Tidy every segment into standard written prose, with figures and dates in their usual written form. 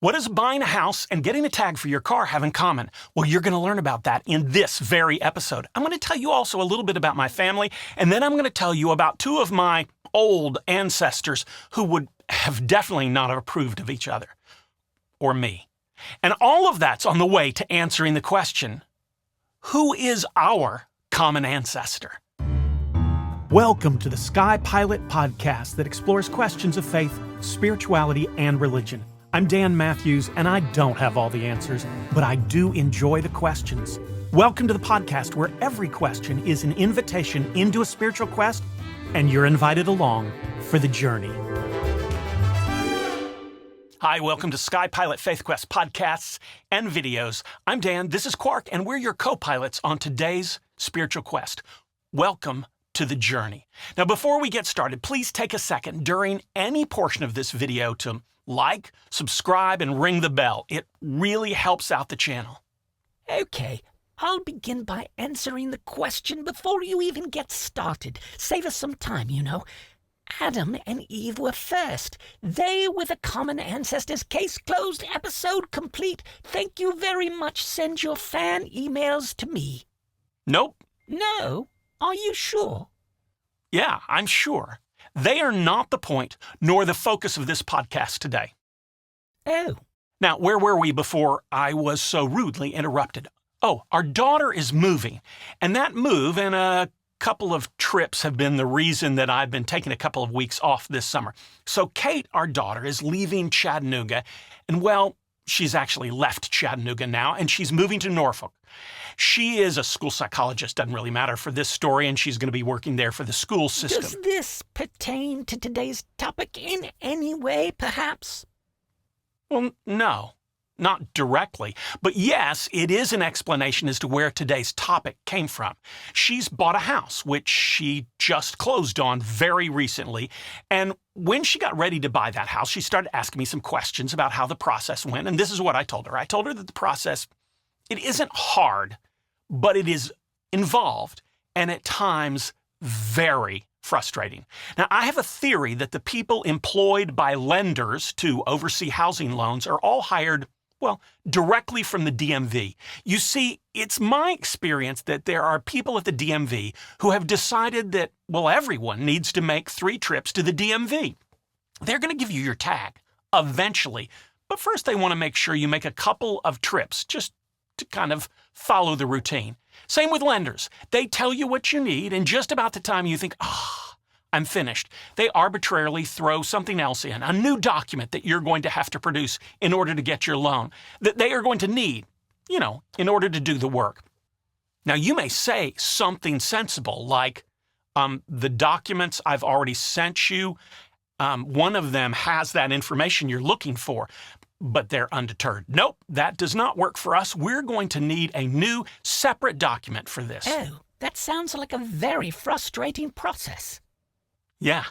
What does buying a house and getting a tag for your car have in common? Well, you're going to learn about that in this very episode. I'm going to tell you also a little bit about my family, and then I'm going to tell you about two of my old ancestors who would have definitely not approved of each other, or me. And all of that's on the way to answering the question, who is our common ancestor? Welcome to the Sky Pilot podcast that explores questions of faith, spirituality, and religion. I'm Dan Matthews, and I don't have all the answers, but I do enjoy the questions. Welcome to the podcast where every question is an invitation into a spiritual quest, and you're invited along for the journey. Hi, welcome to Sky Pilot Faith Quest podcasts and videos. I'm Dan, this is Quark, and we're your co-pilots on today's spiritual quest. Welcome to the journey. Now, before we get started, please take a second during any portion of this video to like, subscribe, and ring the bell. It really helps out the channel. Okay, I'll begin by answering the question before you even get started. Save us some time, you know. Adam and Eve were first. They were the common ancestors. Case closed, episode complete. Thank you very much. Send your fan emails to me. Nope. No? Are you sure? Yeah, I'm sure. They are not the point nor the focus of this podcast today. Oh. Now, where were we before I was so rudely interrupted? Oh, our daughter is moving, and that move and a couple of trips have been the reason that I've been taking a couple of weeks off this summer. So Kate, our daughter, is leaving Chattanooga, and well, she's actually left Chattanooga now, and she's moving to Norfolk. She is a school psychologist, doesn't really matter for this story, and she's going to be working there for the school system. Does this pertain to today's topic in any way, perhaps? Well, no, not directly. But yes, it is an explanation as to where today's topic came from. She's bought a house, which she just closed on very recently. And when she got ready to buy that house, she started asking me some questions about how the process went. And this is what I told her. I told her that the process, it isn't hard, but it is involved and at times very frustrating. Now, I have a theory that the people employed by lenders to oversee housing loans are all hired, well, directly from the DMV. You see, it's my experience that there are people at the DMV who have decided that, well, everyone needs to make 3 trips to the DMV. They're going to give you your tag eventually, but first they want to make sure you make a couple of trips just to kind of follow the routine. Same with lenders. They tell you what you need, and just about the time you think, I'm finished, they arbitrarily throw something else in, a new document that you're going to have to produce in order to get your loan, that they are going to need, in order to do the work. Now, you may say something sensible like, the documents I've already sent you, one of them has that information you're looking for. But they're undeterred. Nope, that does not work for us. We're going to need a new, separate document for this. Oh, that sounds like a very frustrating process. Yeah,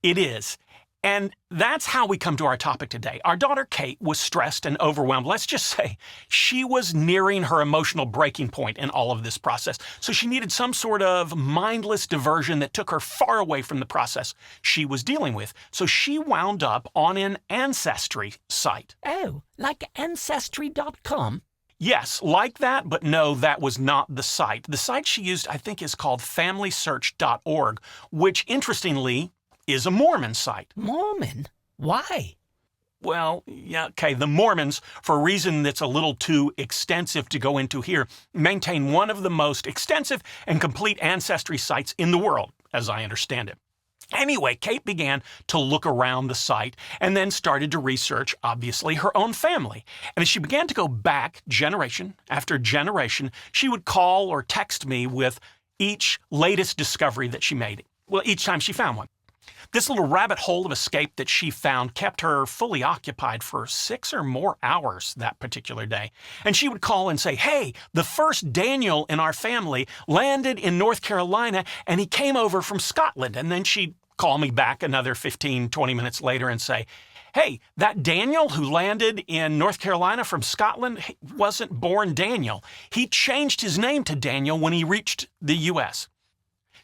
it is. And that's how we come to our topic today. Our daughter, Kate, was stressed and overwhelmed. Let's just say she was nearing her emotional breaking point in all of this process. So she needed some sort of mindless diversion that took her far away from the process she was dealing with. So she wound up on an ancestry site. Oh, like Ancestry.com? Yes, like that, but no, that was not the site. The site she used, I think, is called FamilySearch.org, which, interestingly, is a Mormon site. Mormon? Why? Well, yeah, okay, the Mormons, for a reason that's a little too extensive to go into here, maintain one of the most extensive and complete ancestry sites in the world, as I understand it. Anyway, Kate began to look around the site and then started to research, obviously, her own family. And as she began to go back generation after generation, she would call or text me with each latest discovery that she made. Well, each time she found one. This little rabbit hole of escape that she found kept her fully occupied for 6 or more hours that particular day. And she would call and say, hey, the first Daniel in our family landed in North Carolina and he came over from Scotland. And then she'd call me back another 15, 20 minutes later and say, hey, that Daniel who landed in North Carolina from Scotland wasn't born Daniel. He changed his name to Daniel when he reached the U.S.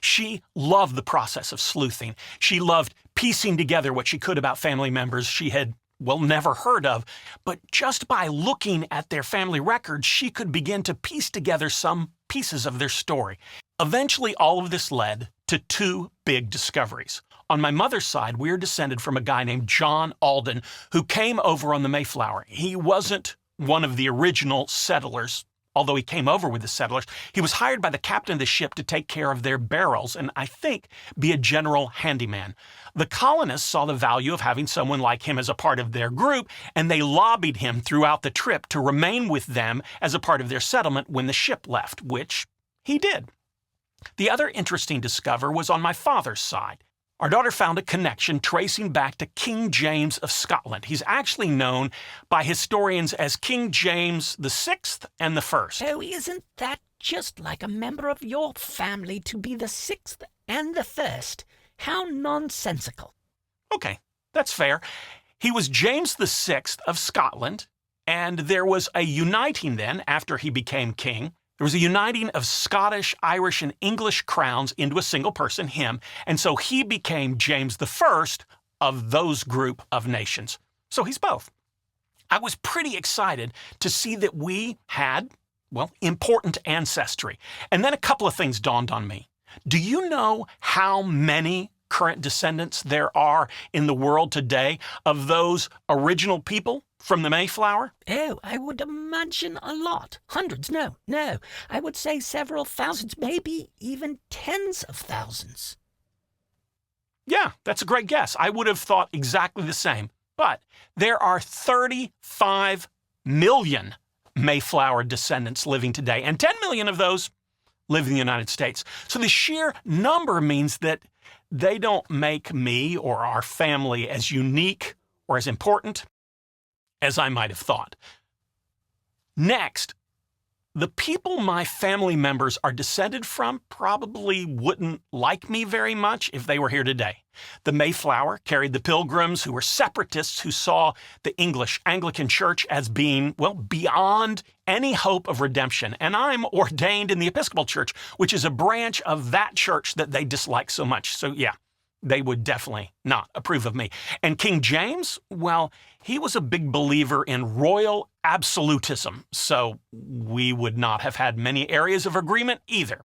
She loved the process of sleuthing. She loved piecing together what she could about family members she had well, never heard of, but just by looking at their family records, she could begin to piece together some pieces of their story. Eventually, all of this led to two big discoveries. On my mother's side, we're descended from a guy named John Alden, who came over on the Mayflower. He wasn't one of the original settlers, although he came over with the settlers. He was hired by the captain of the ship to take care of their barrels and, I think, be a general handyman. The colonists saw the value of having someone like him as a part of their group, and they lobbied him throughout the trip to remain with them as a part of their settlement when the ship left, which he did. The other interesting discovery was on my father's side. Our daughter found a connection tracing back to King James of Scotland. He's actually known by historians as King James the Sixth and the First. Oh, isn't that just like a member of your family to be the sixth and the first? How nonsensical. Okay, that's fair. He was James the Sixth of Scotland, and there was a uniting then after he became king. There was a uniting of Scottish, Irish, and English crowns into a single person, him, and so he became James the First of those group of nations. So he's both. I was pretty excited to see that we had, well, important ancestry. And then a couple of things dawned on me. Do you know how many current descendants there are in the world today of those original people from the Mayflower? Oh, I would imagine a lot. Hundreds, no. I would say several thousands, maybe even tens of thousands. Yeah, that's a great guess. I would have thought exactly the same. But there are 35 million Mayflower descendants living today, and 10 million of those live in the United States. So the sheer number means that they don't make me or our family as unique or as important as I might have thought. Next, the people my family members are descended from probably wouldn't like me very much if they were here today. The Mayflower carried the Pilgrims, who were separatists who saw the English Anglican Church as being, well, beyond any hope of redemption. And I'm ordained in the Episcopal Church, which is a branch of that church that they dislike so much. So yeah, they would definitely not approve of me. And King James, well, he was a big believer in royal absolutism, so we would not have had many areas of agreement either.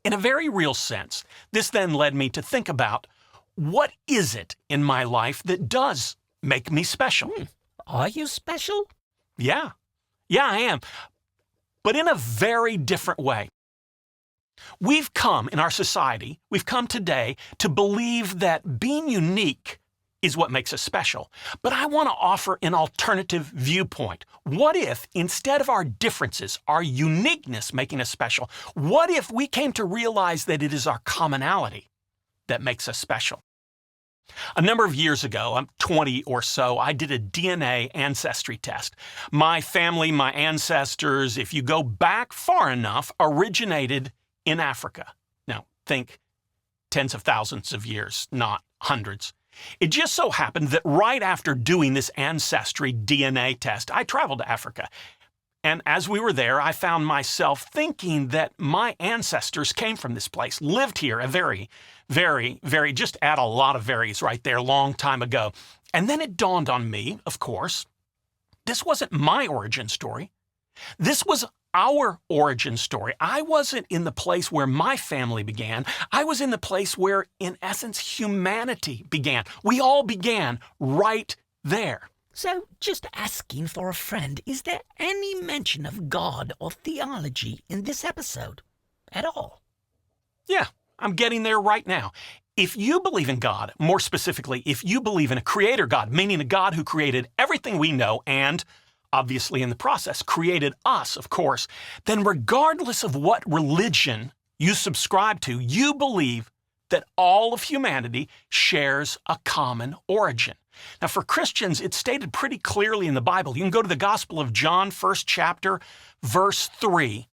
In a very real sense, this then led me to think about, what is it in my life that does make me special? Are you special? Yeah, I am, but in a very different way. We've come in our society, we've come today to believe that being unique is what makes us special. But I want to offer an alternative viewpoint. What if, instead of our differences, our uniqueness making us special, what if we came to realize that it is our commonality that makes us special? A number of years ago, I'm 20 or so, I did a DNA ancestry test. My family, my ancestors, if you go back far enough, originated in Africa. Now, think tens of thousands of years, not hundreds. It just so happened that right after doing this ancestry DNA test, I traveled to Africa. And as we were there, I found myself thinking that my ancestors came from this place, lived here a very, just add a lot of varies right there, long time ago. And then it dawned on me, of course, this wasn't my origin story. This was our origin story. I wasn't in the place where my family began. I was in the place where, in essence, humanity began. We all began right there. So, just asking for a friend, is there any mention of God or theology in this episode at all? Yeah, I'm getting there right now. If you believe in God, more specifically, if you believe in a creator God, meaning a God who created everything we know and, obviously in the process, created us, of course, then regardless of what religion you subscribe to, you believe that all of humanity shares a common origin. Now, for Christians, it's stated pretty clearly in the Bible. You can go to the Gospel of John, 1st chapter, verse 3.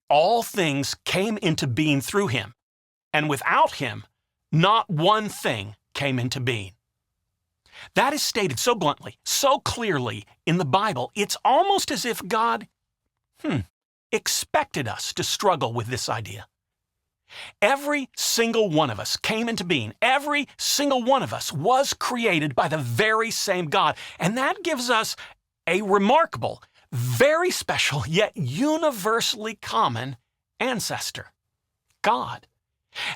All things came into being through him, and without him, not one thing came into being. That is stated so bluntly, so clearly in the Bible, it's almost as if God, expected us to struggle with this idea. Every single one of us came into being. Every single one of us was created by the very same God. And that gives us a remarkable, very special, yet universally common ancestor, God.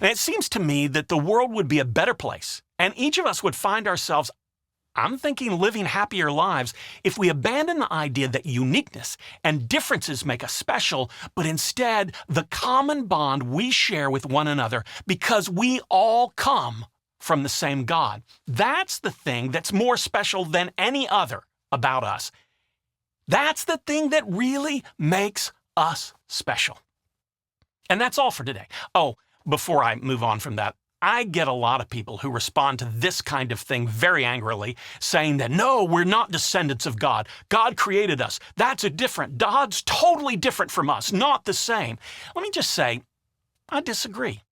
And it seems to me that the world would be a better place, and each of us would find ourselves, I'm thinking, living happier lives if we abandon the idea that uniqueness and differences make us special, but instead the common bond we share with one another because we all come from the same God. That's the thing that's more special than any other about us. That's the thing that really makes us special. And that's all for today. Oh, before I move on from that, I get a lot of people who respond to this kind of thing very angrily, saying that, no, we're not descendants of God. God created us. That's God's totally different from us, not the same. Let me just say, I disagree.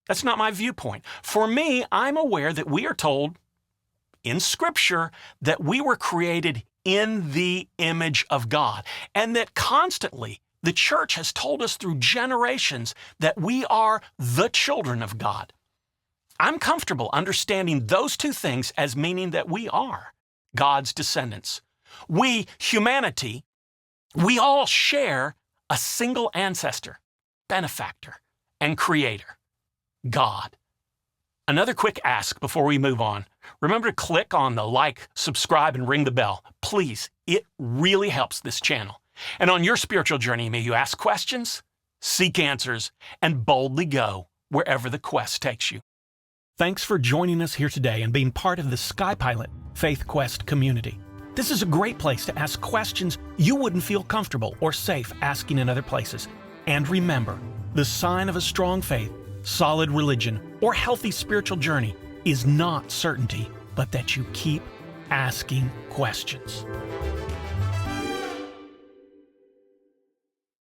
That's not my viewpoint. For me, I'm aware that we are told in Scripture that we were created in the image of God, and that constantly the church has told us through generations that we are the children of God. I'm comfortable understanding those two things as meaning that we are God's descendants. We, humanity, we all share a single ancestor, benefactor, and creator, God. Another quick ask before we move on. Remember to click on the like, subscribe, and ring the bell. Please, it really helps this channel. And on your spiritual journey, may you ask questions, seek answers, and boldly go wherever the quest takes you. Thanks for joining us here today and being part of the SkyPilot Faith Quest community. This is a great place to ask questions you wouldn't feel comfortable or safe asking in other places. And remember, the sign of a strong faith, solid religion, or healthy spiritual journey is not certainty, but that you keep asking questions.